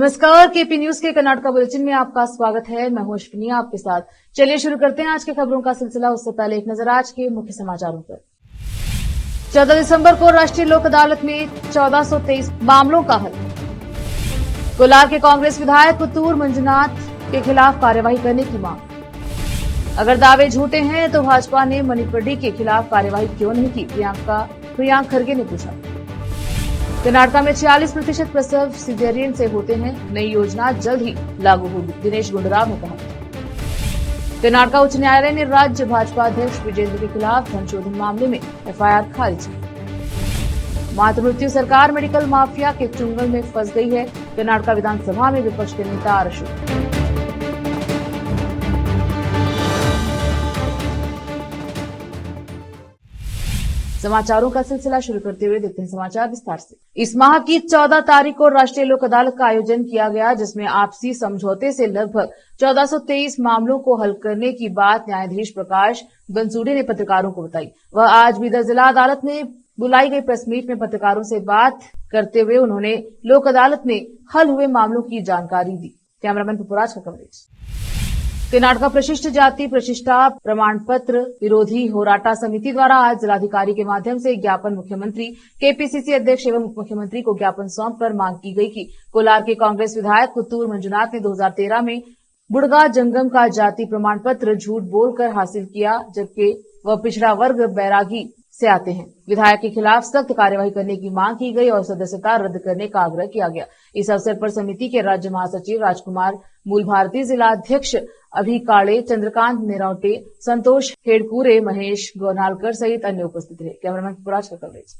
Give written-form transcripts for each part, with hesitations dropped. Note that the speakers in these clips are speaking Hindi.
नमस्कार, केपी न्यूज के कर्नाटका बुलेटिन में आपका स्वागत है। मैं हूं अश्विनी आपके साथ। चलिए शुरू करते हैं आज के खबरों का सिलसिला। उससे पहले एक नजर आज के मुख्य समाचारों पर। 14 दिसंबर को राष्ट्रीय लोक अदालत में 1423 मामलों का हल। कोलार के कांग्रेस विधायक कुतूर मंजुनाथ के खिलाफ कार्यवाही करने की मांग। अगर दावे झूठे हैं तो भाजपा ने मणिपुरी के खिलाफ कार्यवाही क्यों नहीं की, प्रियंक खड़गे ने पूछा। कर्नाटका में 46% प्रसव सिजेरियन से होते हैं, नई योजना जल्द ही लागू होगी, दिनेश गुंडूराव ने कहा। कर्नाटका उच्च न्यायालय ने राज्य भाजपा अध्यक्ष विजेंद्र के खिलाफ धन शोधन मामले में एफआईआर खारिज की। मातृ मृत्यु सरकार मेडिकल माफिया के चुंगल में फंस गई है, कर्नाटका विधानसभा में विपक्ष के नेता आरशु। समाचारों का सिलसिला शुरू करते हुए देखते हैं समाचार विस्तार से। इस माह की 14 तारीख को राष्ट्रीय लोक अदालत का आयोजन किया गया, जिसमें आपसी समझौते से लगभग 1423 मामलों को हल करने की बात न्यायाधीश प्रकाश बनसूड़े ने पत्रकारों को बताई। वह आज बीदर जिला अदालत में बुलाई गई प्रेस मीट में पत्रकारों से बात करते हुए उन्होंने लोक अदालत में हल हुए मामलों की जानकारी दी। कैमरामैन पुपराज का कवरेज। कर्नाटका प्रशिष्ट जाति प्रशिष्टा प्रमाण पत्र विरोधी होराटा समिति द्वारा आज जिलाधिकारी के माध्यम से ज्ञापन मुख्यमंत्री, केपीसीसी अध्यक्ष एवं उप मुख्यमंत्री को ज्ञापन सौंपकर मांग की गई कि कोलार के कांग्रेस विधायक कुतूर मंजुनाथ ने 2013 में बुड़गा जंगम का जाति प्रमाण पत्र झूठ बोलकर हासिल किया, जबकि वह पिछड़ा वर्ग बैरागी से आते हैं। विधायक के खिलाफ सख्त कार्यवाही करने की मांग की गई और सदस्यता रद्द करने का आग्रह किया गया। इस अवसर पर समिति के राज्य महासचिव राजकुमार मूल भारती, जिला अध्यक्ष अभी काड़े, चंद्रकांत निरौटे, संतोष हेड़कूरे, महेश गोनालकर सहित अन्य उपस्थित रहे। कैमरामैन पुराज का कवरेज।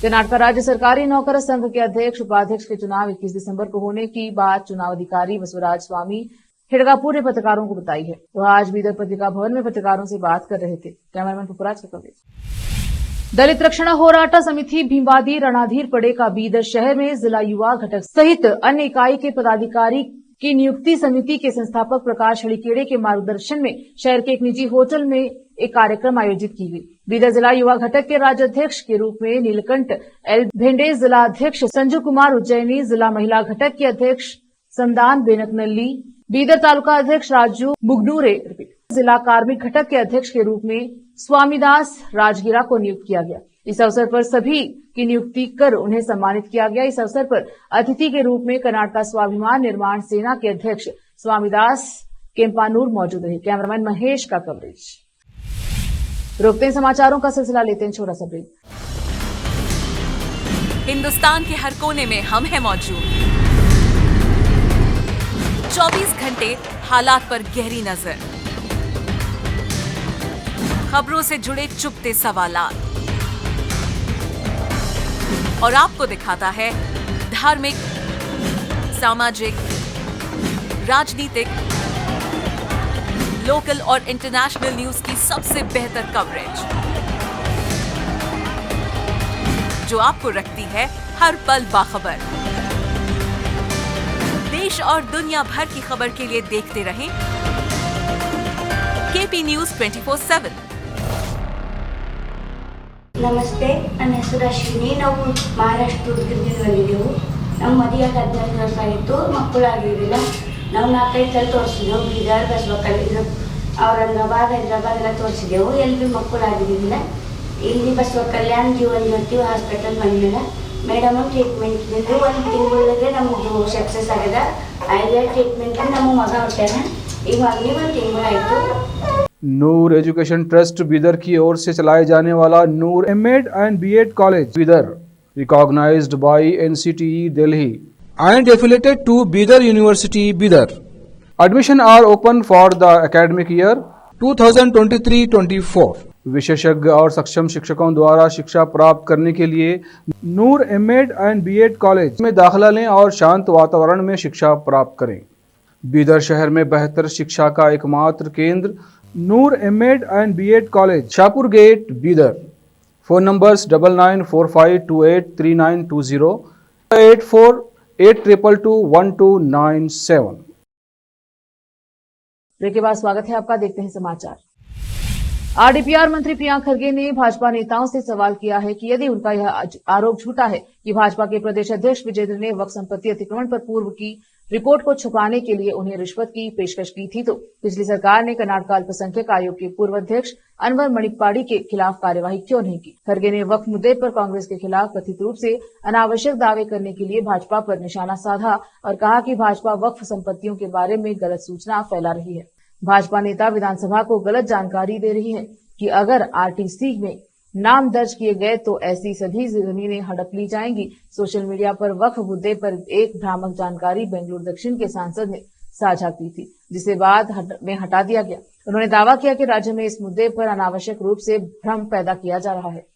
कर्नाटका राज्य सरकारी नौकर संघ के अध्यक्ष उपाध्यक्ष के चुनाव 21 दिसंबर को होने की बात चुनाव अधिकारी बसवराज स्वामी हिड़गापुर ने पत्रकारों को बताई है। वह आज बीदर पत्रिका भवन में पत्रकारों से बात कर रहे थे। कैमरामैन पुपराज का कवरेज। दलित रक्षण होराटा समिति भीमवादी रणधीर पड़े का बीदर शहर में जिला युवा घटक सहित अन्य इकाई के पदाधिकारी की नियुक्ति समिति के संस्थापक प्रकाश हड़ीकेड़े के मार्गदर्शन में शहर के एक निजी होटल में एक कार्यक्रम आयोजित की गई। बीदर जिला युवा घटक के राज्याध्यक्ष के रूप में नीलकंठ एल भेंडे, जिला अध्यक्ष संजू कुमार उज्जैनी, जिला महिला घटक के अध्यक्ष संदान बेनकनल्ली, बीदर तालुका अध्यक्ष राजू बुगनूरे, जिला कार्मिक घटक के अध्यक्ष के रूप में स्वामीदास राजगिरा को नियुक्त किया गया। इस अवसर पर सभी की नियुक्ति कर उन्हें सम्मानित किया गया। इस अवसर पर अतिथि के रूप में कर्नाटका स्वाभिमान निर्माण सेना के अध्यक्ष स्वामीदास केम्पानूर मौजूद रहे। कैमरामैन महेश का कवरेज। रोकते हैं समाचारों का सिलसिला, लेते हैं छोटा सा ब्रेक। हिंदुस्तान के हर कोने में हम हैं मौजूद। 24 घंटे हालात पर गहरी नजर, खबरों से जुड़े चुपते सवालात और आपको दिखाता है धार्मिक, सामाजिक, राजनीतिक, लोकल और इंटरनेशनल न्यूज की सबसे बेहतर कवरेज, जो आपको रखती है हर पल बाखबर। देश और दुनिया भर की खबर के लिए देखते रहें केपी न्यूज 24/7। ನಮಸ್ತೆ, ನನ್ನ ಹೆಸರು ಅಶ್ವಿನಿ. ನಾವು ಮಹಾರಾಷ್ಟ್ರದಿಂದ ಬಂದಿದ್ದೆವು. ನಮ್ಮ ಮದುವೆಯಾಗಿ 14 ವರ್ಷ ಆಯಿತು, ಮಕ್ಕಳಾಗಿರಲಿಲ್ಲ. ನಾವು 4-5 ಸಲ ತೋರಿಸಿದೆವು, ಬೀದರ್, ಬಸವಕಲ್ಯಾಣ, ಔರಂಗಾಬಾದ್, ಹೈದರಾಬಾದ್ ಎಲ್ಲ ತೋರಿಸಿದೆವು. ಎಲ್ಲಿ ಮಕ್ಕಳಾಗಿರಲಿಲ್ಲ. ಇಲ್ಲಿ ಬಸವಕಲ್ಯಾಣ ಜೀವನ್ ಜ್ಯೋತಿ ಹಾಸ್ಪಿಟಲ್ ಬಂದಿಲ್ಲ. ಮೇಡಮ್ ಟ್ರೀಟ್ಮೆಂಟ್ ಇದ್ದು 1 ತಿಂಗಳಿಗೆ ನಮ್ಮದು ಸಕ್ಸಸ್ ಆಗಿದೆ. ಐದು ಟ್ರೀಟ್ಮೆಂಟ್ ನಮ್ಮ ಮಗ ಹೊಟ್ಟಾನ. ಈಗ ಮಗನಿಗೆ 1 ತಿಂಗಳಾಯಿತು. नूर एजुकेशन ट्रस्ट बीदर की ओर से चलाए जाने वाला Noor MEd and BEd college Bidar, recognised by NCTE Delhi and affiliated to Bidar University Bidar. Admission are open for the academic year 2023-24. विशेषज्ञ और सक्षम शिक्षकों द्वारा शिक्षा प्राप्त करने के लिए नूर एमएड एंड बीएड कॉलेज में दाखिला लें और शांत वातावरण में शिक्षा प्राप्त करें। बीदर शहर में बेहतर शिक्षा का एकमात्र केंद्र Noor MEd and BEd college, Shahpur gate, Bidar. Phone numbers 9945283920, 8482221297। Break के बाद स्वागत है आपका, देखते हैं समाचार। आरडीपीआर मंत्री प्रियांक खरगे ने भाजपा नेताओं से सवाल किया है कि यदि उनका यह आरोप झूठा है कि भाजपा के प्रदेश अध्यक्ष विजेंद्र ने वक्फ संपत्ति अतिक्रमण पर पूर्व की रिपोर्ट को छुपाने के लिए उन्हें रिश्वत की पेशकश की थी, तो पिछली सरकार ने कर्नाटक अल्पसंख्यक आयोग के पूर्व अध्यक्ष अनवर मणिप्पाड़ी के खिलाफ कार्यवाही क्यों नहीं की। खरगे ने वक्फ मुद्दे पर कांग्रेस के खिलाफ कथित रूप से अनावश्यक दावे करने के लिए भाजपा पर निशाना साधा और कहा कि भाजपा वक्फ संपत्तियों के बारे में गलत सूचना फैला रही है। भाजपा नेता विधानसभा को गलत जानकारी दे रही है कि अगर आरटीसी में नाम दर्ज किए गए तो ऐसी सभी जमीनें हड़प ली जाएंगी। सोशल मीडिया पर वक्फ मुद्दे पर एक भ्रामक जानकारी बेंगलुरु दक्षिण के सांसद ने साझा की थी, जिसे बाद में हटा दिया गया। उन्होंने दावा किया कि राज्य में इस मुद्दे पर अनावश्यक रूप से भ्रम पैदा किया जा रहा है।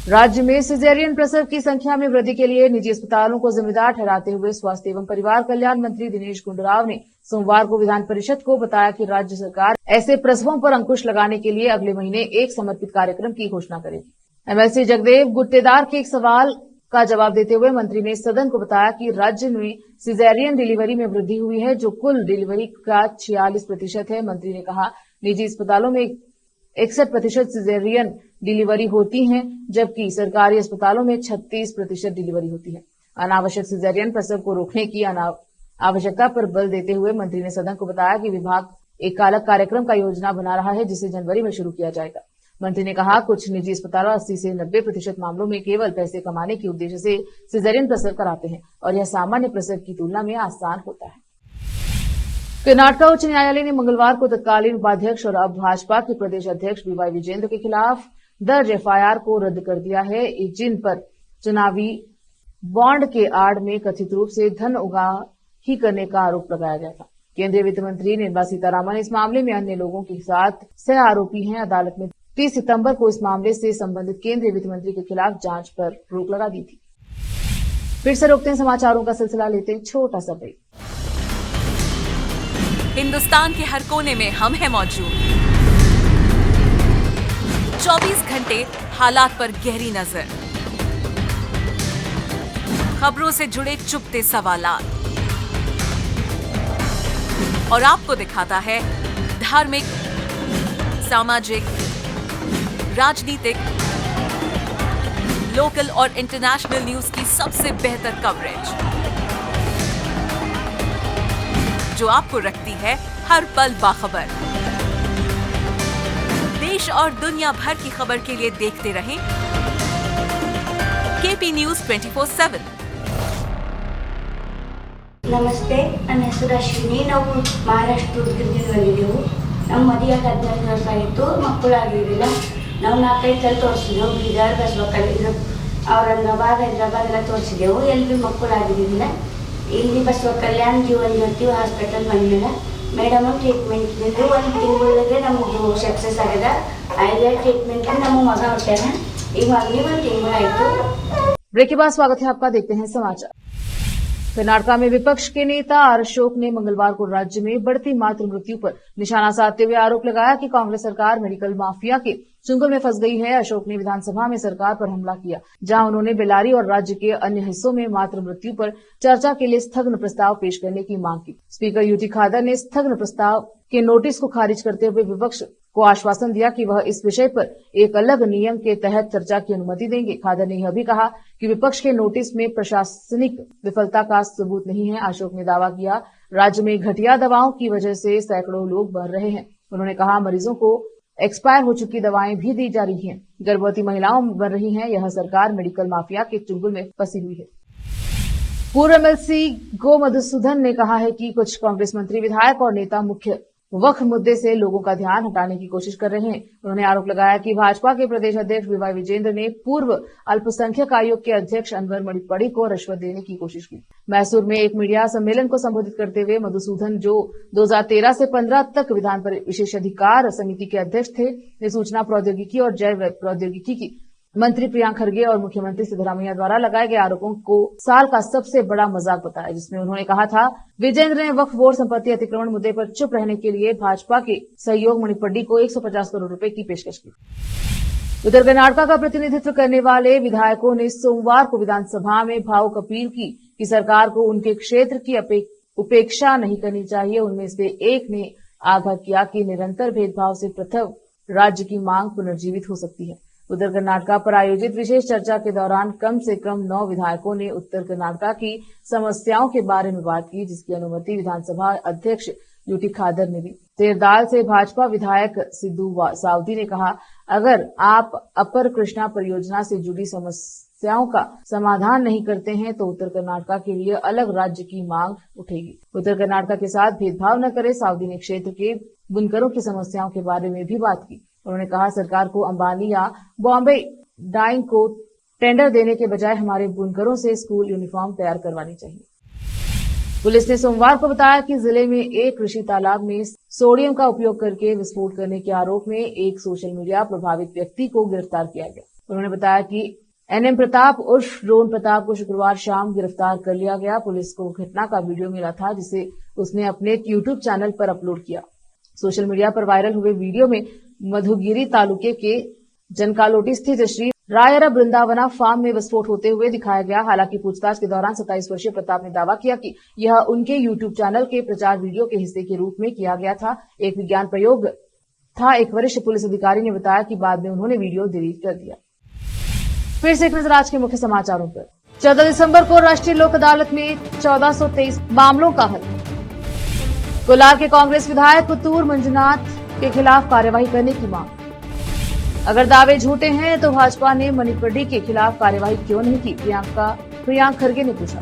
राज्य में सिजेरियन प्रसव की संख्या में वृद्धि के लिए निजी अस्पतालों को जिम्मेदार ठहराते हुए स्वास्थ्य एवं परिवार कल्याण मंत्री दिनेश गुंडूराव ने सोमवार को विधान परिषद को बताया कि राज्य सरकार ऐसे प्रसवों पर अंकुश लगाने के लिए अगले महीने एक समर्पित कार्यक्रम की घोषणा करेगी। एमएलसी जगदेव गुट्टेदार के एक सवाल का जवाब देते हुए मंत्री ने सदन को बताया कि राज्य में सिजेरियन डिलीवरी में वृद्धि हुई है, जो कुल डिलीवरी का 46% है। मंत्री ने कहा, निजी अस्पतालों में 61% सिजेरियन डिलीवरी होती हैं, जबकि सरकारी अस्पतालों में 36% डिलीवरी होती है। अनावश्यक सिजेरियन प्रसव को रोकने की आवश्यकता पर बल देते हुए मंत्री ने सदन को बताया कि विभाग एक अलग कार्यक्रम का योजना बना रहा है, जिसे जनवरी में शुरू किया जाएगा। मंत्री ने कहा, कुछ निजी अस्पताल 80 से 90% मामलों में केवल पैसे कमाने के उद्देश्य से सिजेरियन प्रसव कराते हैं और यह सामान्य प्रसव की तुलना में आसान होता है। कर्नाटक उच्च न्यायालय ने मंगलवार को तत्कालीन उपाध्यक्ष और अब भाजपा के प्रदेश अध्यक्ष बीवाई विजेंद्र के खिलाफ दर्ज एफआईआर को रद्द कर दिया है, जिन पर चुनावी बॉन्ड के आड़ में कथित रूप से धन उगाही करने का आरोप लगाया गया था। केंद्रीय वित्त मंत्री निर्मला सीतारामन इस मामले में अन्य लोगों के साथ सह आरोपी हैं। अदालत ने 30 सितंबर को इस मामले से संबंधित केंद्रीय वित्त मंत्री के खिलाफ जांच पर रोक लगा दी थी। फिर से रोकते हैं समाचारों का सिलसिला, लेते हैं छोटा सा ब्रेक। हिंदुस्तान के हर कोने में हम हैं मौजूद। 24 घंटे हालात पर गहरी नजर, खबरों से जुड़े चुपते सवालात और आपको दिखाता है धार्मिक, सामाजिक, राजनीतिक, लोकल और इंटरनेशनल न्यूज की सबसे बेहतर कवरेज, जो आपको रखती है हर पल बाखबर। देश और दुनिया भर की खबर के लिए देखते रहें केपी न्यूज 24/7। ನಮಸ್ತೆ, ನನ್ನ ಹೆಸರು ಅಶ್ವಿನಿ. ನಾವು ಮಹಾರಾಷ್ಟ್ರ ಉದ್ಗಿರ್ದಿಂದ ಬಂದಿದ್ದೆವು. ನಮ್ಮ ಮದುವೆಯಾಗಿ 14 ವರ್ಷ ಆಯಿತು, ಮಕ್ಕಳಾಗಿರಲಿಲ್ಲ. ನಾವು 4-5 ಸಲ ತೋರಿಸಿದೆವು, ಬೀದರ್, ಬಸವಕಲ್ಯಾಣ, ಔರಂಗಾಬಾದ್, ಹೈದರಾಬಾದ್ ಎಲ್ಲ ತೋರಿಸಿದೆವು. ಎಲ್ಲಿ ಮಕ್ಕಳಾಗಿರಲಿಲ್ಲ. ಇಲ್ಲಿ ಬಸವಕಲ್ಯಾಣ ಜೀವನ್ ಜ್ಯೋತಿ ಹಾಸ್ಪಿಟಲ್ ಬಂದಿಲ್ಲ. ಮೇಡಮ್ ಟ್ರೀಟ್ಮೆಂಟ್ ಇದ್ದಿದ್ದು 1 ತಿಂಗಳಿಗೆ ನಮ್ಮದು ಸಕ್ಸಸ್ ಆಗ್ಯದ. 5 ಟ್ರೀಟ್ಮೆಂಟ್ ನಮ್ಮ ಮಗ ಹುಟ್ಟ್ಯಾನ. ಈಗ ಮಗನಿಗೆ 1 ತಿಂಗಳಾಯಿತು. ब्रेक के बाद स्वागत है आपका, देखते हैं समाचार। कर्नाटक में विपक्ष के नेता आर अशोक ने मंगलवार को राज्य में बढ़ती मातृ मृत्यु पर निशाना साधते हुए आरोप लगाया कि कांग्रेस सरकार मेडिकल माफिया के चुंगल में फंस गई है। अशोक ने विधानसभा में सरकार पर हमला किया, जहां उन्होंने बेलारी और राज्य के अन्य हिस्सों में मातृ मृत्यु पर चर्चा के लिए स्थगन प्रस्ताव पेश करने की मांग की। स्पीकर यूटी खादर ने स्थगन प्रस्ताव के नोटिस को खारिज करते हुए विपक्ष को आश्वासन दिया कि वह इस विषय पर एक अलग नियम के तहत चर्चा की अनुमति देंगे। खादर ने यह भी कहा कि विपक्ष के नोटिस में प्रशासनिक विफलता का सबूत नहीं है। अशोक ने दावा किया, राज्य में घटिया दवाओं की वजह से सैकड़ों लोग मर रहे हैं। उन्होंने कहा, मरीजों को एक्सपायर हो चुकी दवाएं भी दी जा रही हैं, गर्भवती महिलाओं मर रही हैं। यह सरकार मेडिकल माफिया के चुंगल में फंसी हुई है। पूर्व एमएलसी गो मधुसूदन ने कहा है कि कुछ कांग्रेस मंत्री, विधायक और नेता मुख्य वक्फ मुद्दे से लोगों का ध्यान हटाने की कोशिश कर रहे हैं। उन्होंने आरोप लगाया कि भाजपा के प्रदेश अध्यक्ष बीवाई विजेंद्र ने पूर्व अल्पसंख्यक आयोग के अध्यक्ष अनवर मणिप्पाड़ी को रिश्वत देने की कोशिश की। मैसूर में एक मीडिया सम्मेलन को संबोधित करते हुए मधुसूदन, जो 2013 से 15 तक विधान विशेषाधिकार समिति के अध्यक्ष थे, ने सूचना प्रौद्योगिकी और जैव प्रौद्योगिकी की मंत्री प्रियांक खरगे और मुख्यमंत्री सिद्धरामैया द्वारा लगाए गए आरोपों को साल का सबसे बड़ा मजाक बताया, जिसमें उन्होंने कहा था, विजेंद्र ने वक्फ बोर्ड संपत्ति अतिक्रमण मुद्दे पर चुप रहने के लिए भाजपा के सहयोग मणिप्पाड़ी को 150 करोड़ रुपए की पेशकश की। उधर कर्नाटक का प्रतिनिधित्व करने वाले विधायकों ने सोमवार को विधानसभा में भावुक अपील की कि सरकार को उनके क्षेत्र की उपेक्षा नहीं करनी चाहिए। उनमें से एक ने आगाह किया कि निरंतर भेदभाव से राज्य की मांग पुनर्जीवित हो सकती है। उत्तर कर्नाटक पर आयोजित विशेष चर्चा के दौरान कम से कम 9 विधायकों ने उत्तर कर्नाटक की समस्याओं के बारे में बात की, जिसकी अनुमति विधानसभा अध्यक्ष यूटी खादर ने दी। तेरदाल से भाजपा विधायक सिद्धू सावदी ने कहा, अगर आप अपर कृष्णा परियोजना से जुड़ी समस्याओं का समाधान नहीं करते हैं तो उत्तर कर्नाटक के लिए अलग राज्य की मांग उठेगी। उत्तर कर्नाटक के साथ भेदभाव न करे। सावदी ने क्षेत्र के बुनकरों की समस्याओं के बारे में भी बात की। उन्होंने कहा, सरकार को अंबानी या बॉम्बे डाइंग को टेंडर देने के बजाय हमारे बुनकरों से स्कूल यूनिफॉर्म तैयार करवानी चाहिए। पुलिस ने सोमवार को बताया कि जिले में एक कृषि तालाब में सोडियम का उपयोग करके विस्फोट करने के आरोप में एक सोशल मीडिया प्रभावित व्यक्ति को गिरफ्तार किया गया। उन्होंने बताया कि एनएम प्रताप उर्फ ड्रोन प्रताप को शुक्रवार शाम गिरफ्तार कर लिया गया। पुलिस को घटना का वीडियो मिला था, जिसे उसने अपने यूट्यूब चैनल पर अपलोड किया। सोशल मीडिया पर वायरल हुए वीडियो में मधुगिरी तालुके के जनकालोटी स्थित श्री रायरा वृंदावना फार्म में विस्फोट होते हुए दिखाया गया। हालांकि पूछताछ के दौरान 27 वर्षीय प्रताप ने दावा किया कि यह उनके यूट्यूब चैनल के प्रचार वीडियो के हिस्से के रूप में किया गया था, एक विज्ञान प्रयोग था। एक वरिष्ठ पुलिस अधिकारी ने बताया कि बाद में उन्होंने वीडियो डिलीट कर दिया। फिर से एक नजर आज के मुख्य समाचारों पर। 14 दिसंबर को राष्ट्रीय लोक अदालत में 1423 मामलों का हल। कोलार के कांग्रेस विधायक पुतूर मंजुनाथ के खिलाफ कार्यवाही करने की मांग। अगर दावे झूठे हैं तो भाजपा ने मणिपर्डी के खिलाफ कार्यवाही क्यों नहीं की, प्रियांक खरगे ने पूछा।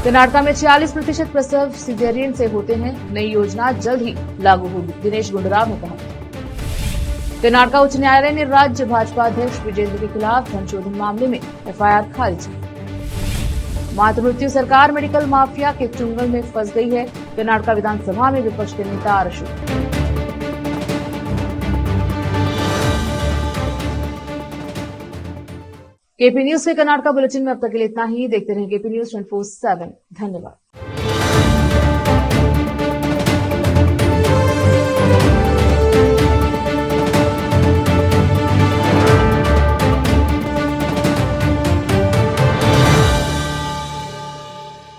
कर्नाटक में 46% प्रसव सिजेरियन से होते हैं, नई योजना जल्द ही लागू होगी, दिनेश गुंडूराव ने कहा। कर्नाटक उच्च न्यायालय ने राज्य भाजपा अध्यक्ष विजेंद्र के खिलाफ धन शोधन मामले में एफआईआर खारिज की। मातृ मृत्यु सरकार मेडिकल माफिया के चुंगल में फंस गई है। कर्नाटक विधानसभा में विपक्ष के नेता अशोक। केपी न्यूज के कर्नाटक बुलेटिन में अब तक के लिए इतना ही। देखते रहें केपी न्यूज 24/7। धन्यवाद।